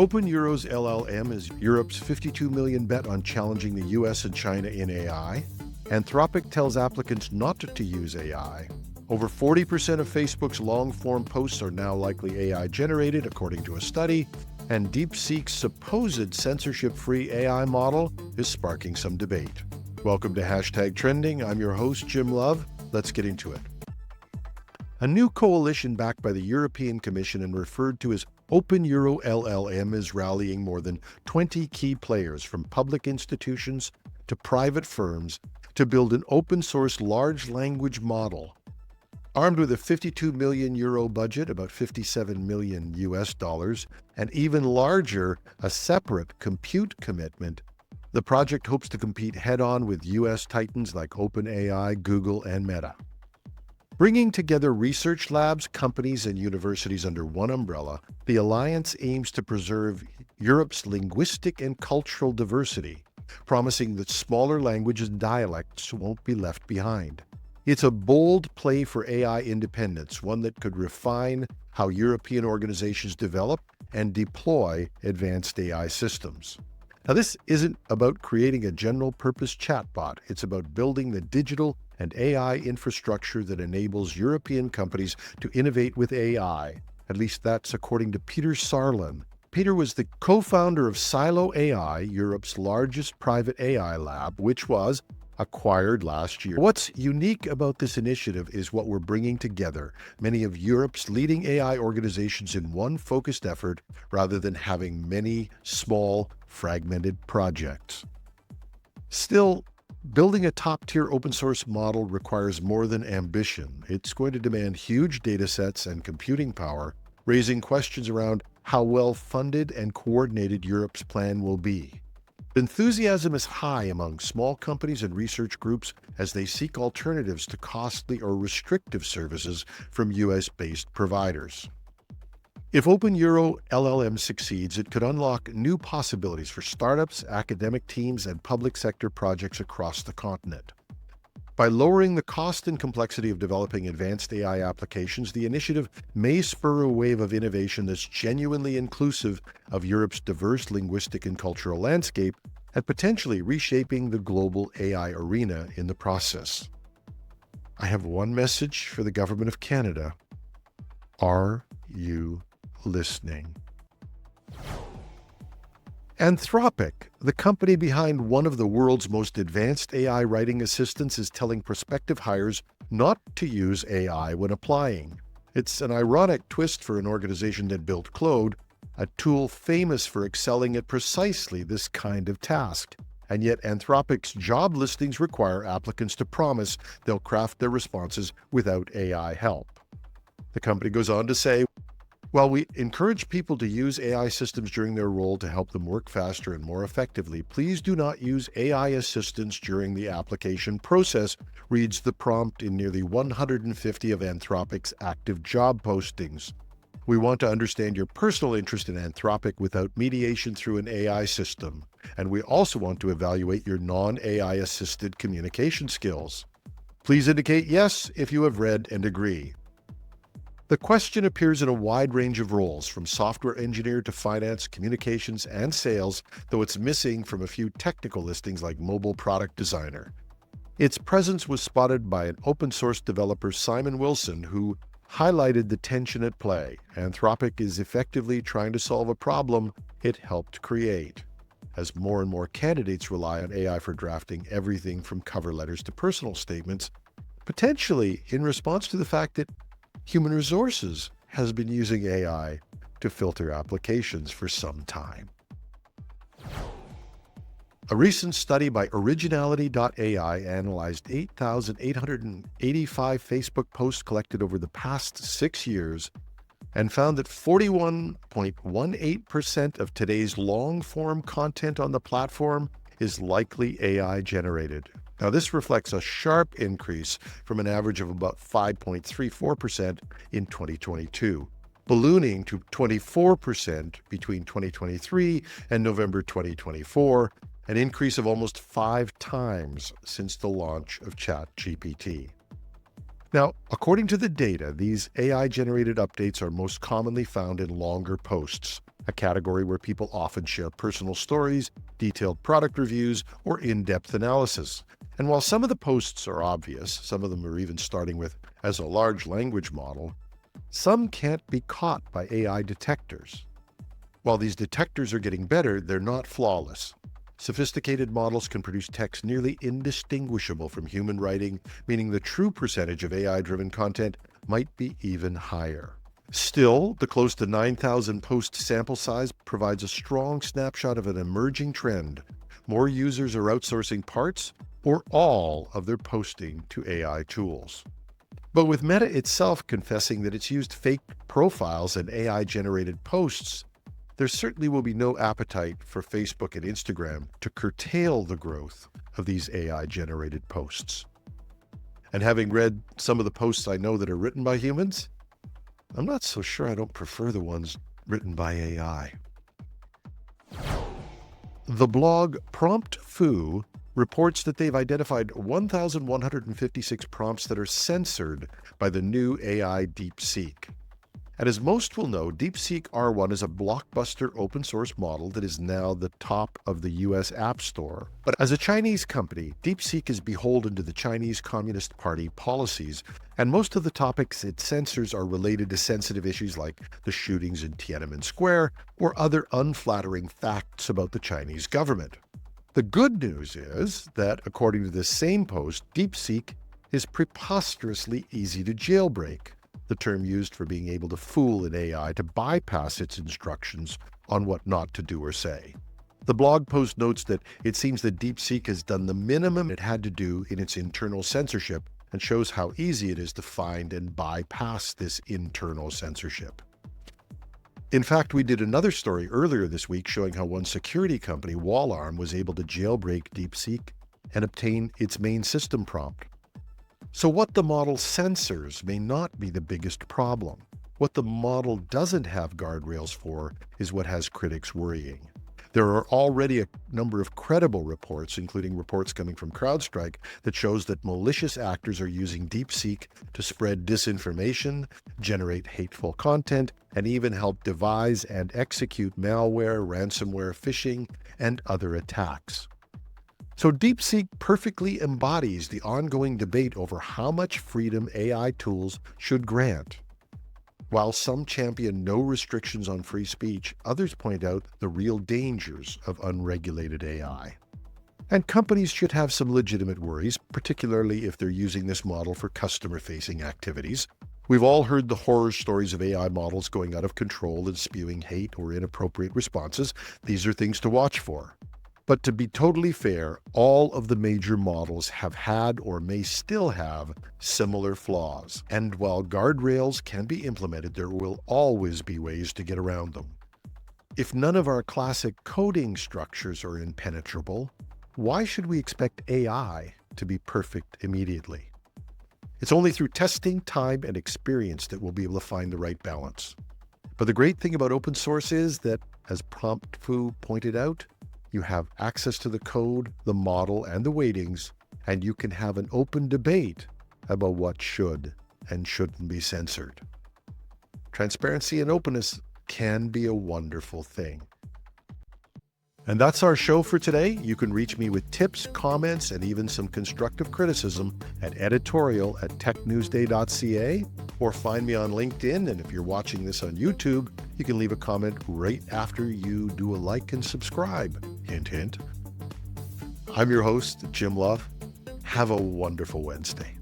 Euro LLM is Europe's $52 million bet on challenging the US and China in AI. Anthropic tells applicants not to use AI. Over 40% of Facebook's long-form posts are now likely AI-generated, according to a study. And DeepSeek's supposed censorship-free AI model is sparking some debate. Welcome to #Trending. I'm your host, Jim Love. Let's get into it. A new coalition backed by the European Commission and referred to as Euro LLM is rallying more than 20 key players, from public institutions to private firms, to build an open-source large language model. Armed with a €52 million budget, about 57 million US dollars, and even larger, a separate compute commitment, the project hopes to compete head-on with US titans like OpenAI, Google, and Meta. Bringing together research labs, companies, and universities under one umbrella, the alliance aims to preserve Europe's linguistic and cultural diversity, promising that smaller languages and dialects won't be left behind. It's a bold play for AI independence, one that could refine how European organizations develop and deploy advanced AI systems. Now, this isn't about creating a general-purpose chatbot. It's about building the digital and AI infrastructure that enables European companies to innovate with AI. At least that's according to Peter Sarlin. Peter was the co-founder of Silo AI, Europe's largest private AI lab, which was acquired last year. What's unique about this initiative is what we're bringing together many of Europe's leading AI organizations in one focused effort, rather than having many small, fragmented projects. Still, building a top-tier open-source model requires more than ambition. It's going to demand huge data sets and computing power, raising questions around how well-funded and coordinated Europe's plan will be. Enthusiasm is high among small companies and research groups as they seek alternatives to costly or restrictive services from US-based providers. If Euro LLM succeeds, it could unlock new possibilities for startups, academic teams, and public sector projects across the continent. By lowering the cost and complexity of developing advanced AI applications, the initiative may spur a wave of innovation that's genuinely inclusive of Europe's diverse linguistic and cultural landscape, and potentially reshaping the global AI arena in the process. I have one message for the Government of Canada. Are you listening? Anthropic, the company behind one of the world's most advanced AI writing assistants, is telling prospective hires not to use AI when applying. It's an ironic twist for an organization that built Claude, a tool famous for excelling at precisely this kind of task. And yet Anthropic's job listings require applicants to promise they'll craft their responses without AI help. The company goes on to say, while we encourage people to use AI systems during their role to help them work faster and more effectively, please do not use AI assistants during the application process, reads the prompt in nearly 150 of Anthropic's active job postings. We want to understand your personal interest in Anthropic without mediation through an AI system, and we also want to evaluate your non-AI assisted communication skills. Please indicate yes if you have read and agree. The question appears in a wide range of roles, from software engineer to finance, communications, and sales, though it's missing from a few technical listings like mobile product designer. Its presence was spotted by an open-source developer, Simon Wilson, who highlighted the tension at play. Anthropic is effectively trying to solve a problem it helped create. As more and more candidates rely on AI for drafting everything from cover letters to personal statements, potentially in response to the fact that human resources has been using AI to filter applications for some time. A recent study by Originality.ai analyzed 8,885 Facebook posts collected over the past 6 years and found that 41.18% of today's long-form content on the platform is likely AI-generated. Now, this reflects a sharp increase from an average of about 5.34% in 2022, ballooning to 24% between 2023 and November 2024, an increase of almost 5 times since the launch of ChatGPT. Now, according to the data, these AI-generated updates are most commonly found in longer posts, a category where people often share personal stories, detailed product reviews, or in-depth analysis. And while some of the posts are obvious, some of them are even starting with, as a large language model, some can't be caught by AI detectors. While these detectors are getting better, they're not flawless. Sophisticated models can produce text nearly indistinguishable from human writing, meaning the true percentage of AI-driven content might be even higher. Still, the close to 9,000 post sample size provides a strong snapshot of an emerging trend. More users are outsourcing parts or all of their posting to AI tools. But with Meta itself confessing that it's used fake profiles and AI-generated posts, there certainly will be no appetite for Facebook and Instagram to curtail the growth of these AI-generated posts. And having read some of the posts I know that are written by humans, I'm not so sure I don't prefer the ones written by AI. The blog Prompt Foo reports that they've identified 1,156 prompts that are censored by the new AI DeepSik. And as most will know, DeepSeek R1 is a blockbuster open source model that is now the top of the US App Store. But as a Chinese company, DeepSeek is beholden to the Chinese Communist Party policies, and most of the topics it censors are related to sensitive issues like the shootings in Tiananmen Square or other unflattering facts about the Chinese government. The good news is that, according to this same post, DeepSeek is preposterously easy to jailbreak, the term used for being able to fool an AI to bypass its instructions on what not to do or say. The blog post notes that it seems that DeepSeek has done the minimum it had to do in its internal censorship and shows how easy it is to find and bypass this internal censorship. In fact, we did another story earlier this week showing how one security company, Wallarm, was able to jailbreak DeepSeek and obtain its main system prompt. So what the model censors may not be the biggest problem. What the model doesn't have guardrails for is what has critics worrying. There are already a number of credible reports, including reports coming from CrowdStrike, that shows that malicious actors are using DeepSeek to spread disinformation, generate hateful content, and even help devise and execute malware, ransomware, phishing, and other attacks. So DeepSeek perfectly embodies the ongoing debate over how much freedom AI tools should grant. While some champion no restrictions on free speech, others point out the real dangers of unregulated AI. And companies should have some legitimate worries, particularly if they're using this model for customer-facing activities. We've all heard the horror stories of AI models going out of control and spewing hate or inappropriate responses. These are things to watch for. But to be totally fair, all of the major models have had or may still have similar flaws. And while guardrails can be implemented, there will always be ways to get around them. If none of our classic coding structures are impenetrable, why should we expect AI to be perfect immediately? It's only through testing, time, and experience that we'll be able to find the right balance. But the great thing about open source is that, as Prompt Foo pointed out, you have access to the code, the model, and the weightings, and you can have an open debate about what should and shouldn't be censored. Transparency and openness can be a wonderful thing. And that's our show for today. You can reach me with tips, comments, and even some constructive criticism at editorial@technewsday.ca, or find me on LinkedIn. And if you're watching this on YouTube, you can leave a comment right after you do a like and subscribe. Hint, hint. I'm your host, Jim Love. Have a wonderful Wednesday.